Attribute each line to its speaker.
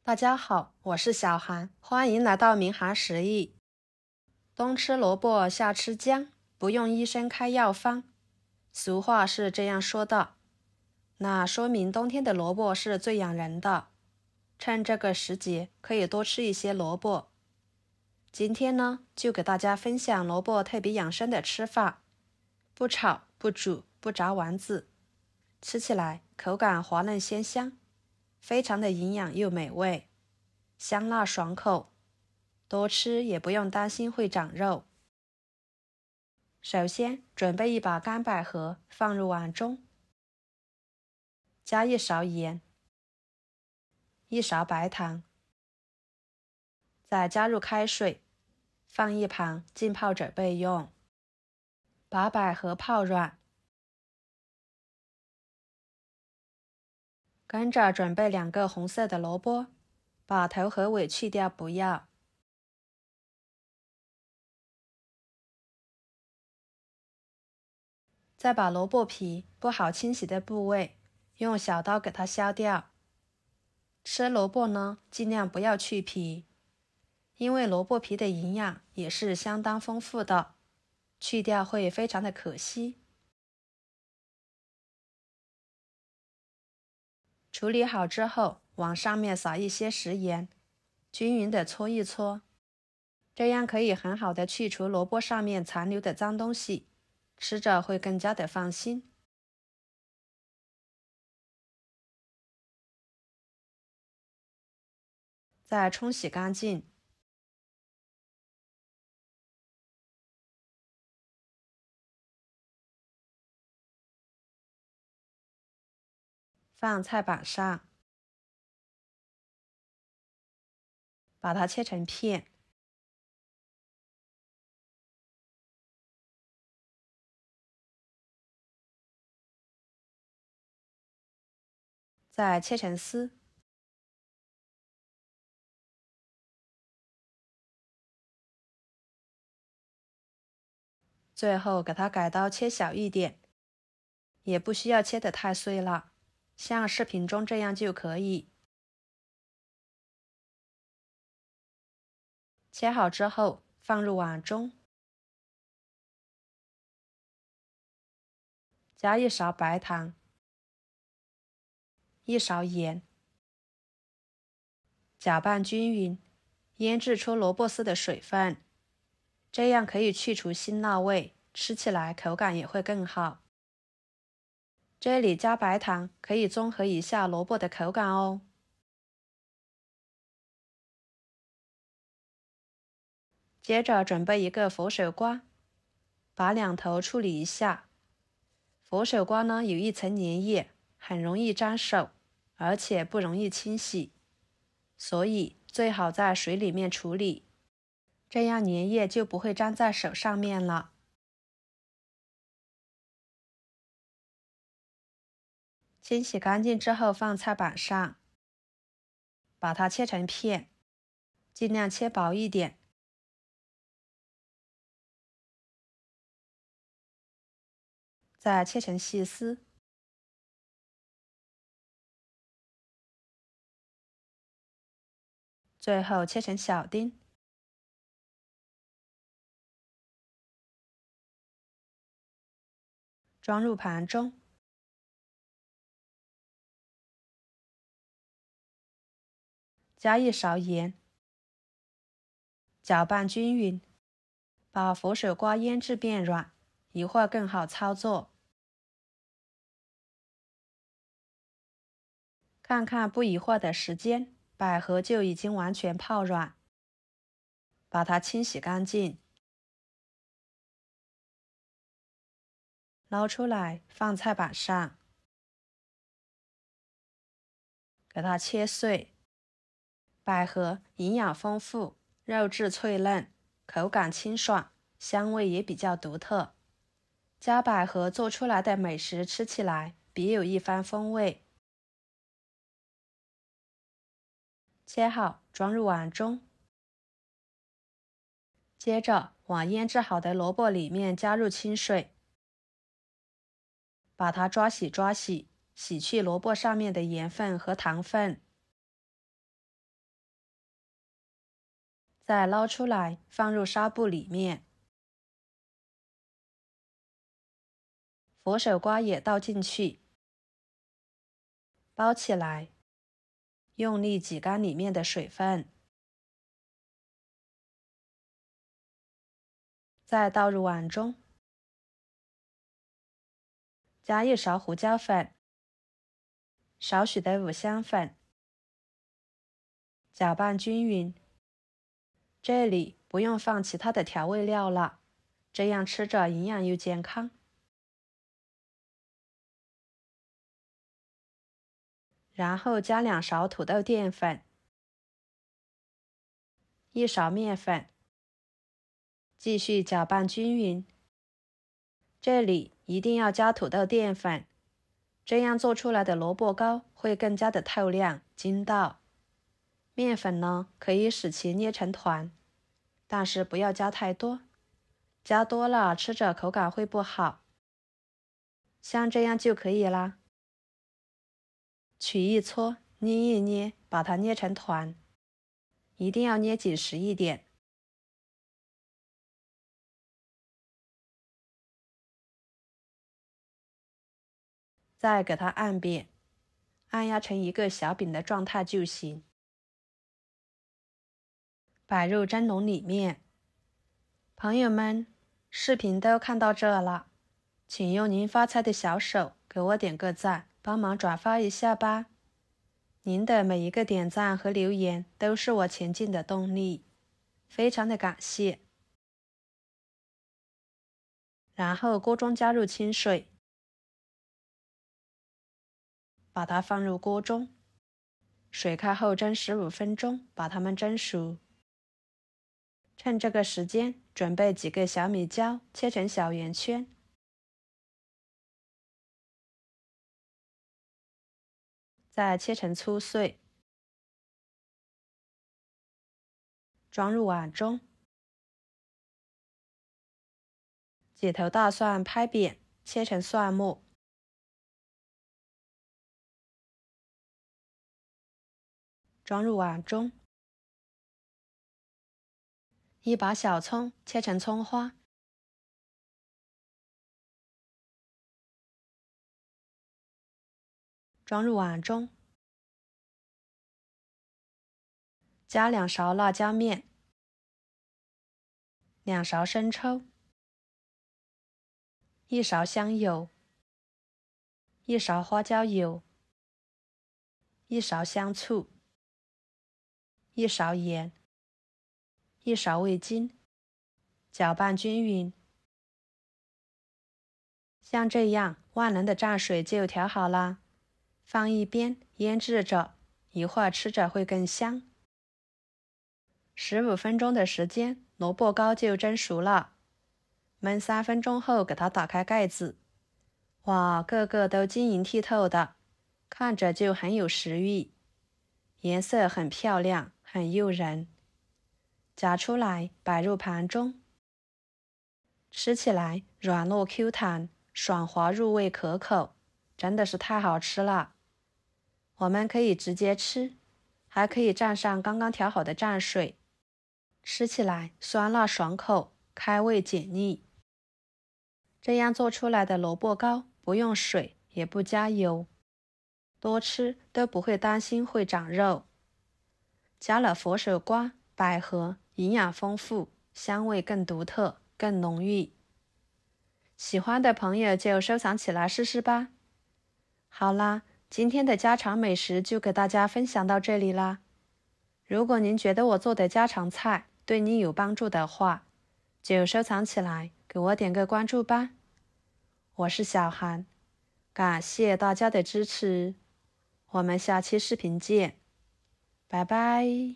Speaker 1: 大家好，我是小韩，欢迎来到明涵食艺。冬吃萝卜夏吃姜，不用医生开药方。俗话是这样说的，那说明冬天的萝卜是最养人的。趁这个时节，可以多吃一些萝卜。今天呢，就给大家分享萝卜特别养生的吃法，不炒、不煮、不炸丸子，吃起来口感滑嫩鲜香，非常的营养又美味，香辣爽口，多吃也不用担心会长肉。首先准备一把干百合放入碗中，加1勺盐，1勺白糖，再加入开水，放一旁浸泡着备用。把百合泡软，跟着准备2个红色的萝卜，把头和尾去掉不要。再把萝卜皮不好清洗的部位用小刀给它削掉。吃萝卜呢，尽量不要去皮，因为萝卜皮的营养也是相当丰富的，去掉会非常的可惜。处理好之后，往上面撒一些食盐，均匀的搓一搓，这样可以很好的去除萝卜上面残留的脏东西，吃着会更加的放心。再冲洗干净。放菜板上，把它切成片，再切成丝，最后给它改刀切小一点，也不需要切得太碎了，像视频中这样就可以。切好之后放入碗中，加1勺白糖，1勺盐，搅拌均匀，腌制出萝卜丝的水分，这样可以去除辛辣味，吃起来口感也会更好。这里加白糖可以中和一下萝卜的口感哦。接着准备一个佛手瓜，把两头处理一下。佛手瓜呢有一层粘液，很容易沾手，而且不容易清洗，所以最好在水里面处理，这样粘液就不会粘在手上面了。清洗干净之后放菜板上，把它切成片，尽量切薄一点。再切成细丝，最后切成小丁，装入盘中。加1勺盐，搅拌均匀，把佛手瓜腌制变软，一会儿更好操作。看看不一会儿的时间，百合就已经完全泡软，把它清洗干净，捞出来放菜板上，给它切碎。百合营养丰富，肉质脆嫩，口感清爽，香味也比较独特。加百合做出来的美食吃起来别有一番风味。切好装入碗中，接着往腌制好的萝卜里面加入清水，把它抓洗，洗去萝卜上面的盐分和糖分。再捞出来放入纱布里面，佛手瓜也倒进去，包起来，用力挤干里面的水分，再倒入碗中，加1勺胡椒粉，少许的五香粉，搅拌均匀。这里不用放其他的调味料了，这样吃着营养又健康。然后加2勺土豆淀粉，1勺面粉，继续搅拌均匀。这里一定要加土豆淀粉，这样做出来的萝卜糕会更加的透亮筋道。面粉呢，可以使其捏成团，但是不要加太多，加多了吃着口感会不好。像这样就可以啦。取一撮，捏一捏，把它捏成团，一定要捏紧实一点。再给它按扁，按压成一个小饼的状态就行。摆入蒸笼里面。朋友们，视频都看到这了，请用您发财的小手给我点个赞，帮忙转发一下吧。您的每一个点赞和留言都是我前进的动力，非常的感谢。然后锅中加入清水，把它放入锅中，水开后蒸15分钟，把它们蒸熟。趁这个时间，准备几个小米椒，切成小圆圈，再切成粗碎，装入碗中。几头大蒜拍扁，切成蒜末，装入碗中。1把小葱切成葱花，装入碗中。加2勺辣椒面，2勺生抽，1勺香油，1勺花椒油，1勺香醋，1勺盐，1勺味精，搅拌均匀。像这样，万能的蘸水就调好啦，放一边腌制着，一会儿吃着会更香。15分钟的时间，萝卜糕就蒸熟了。焖3分钟后，给它打开盖子。哇，个个都晶莹剔透的，看着就很有食欲，颜色很漂亮，很诱人。夹出来，摆入盘中。吃起来软糯 Q 弹，爽滑入味可口，真的是太好吃了。我们可以直接吃，还可以蘸上刚刚调好的蘸水，吃起来酸辣爽口，开胃解腻。这样做出来的萝卜糕不用水，也不加油，多吃都不会担心会长肉。加了佛手瓜、百合，营养丰富，香味更独特，更浓郁。喜欢的朋友就收藏起来试试吧。好啦，今天的家常美食就给大家分享到这里啦。如果您觉得我做的家常菜对你有帮助的话，就收藏起来，给我点个关注吧。我是小韩，感谢大家的支持，我们下期视频见，拜拜。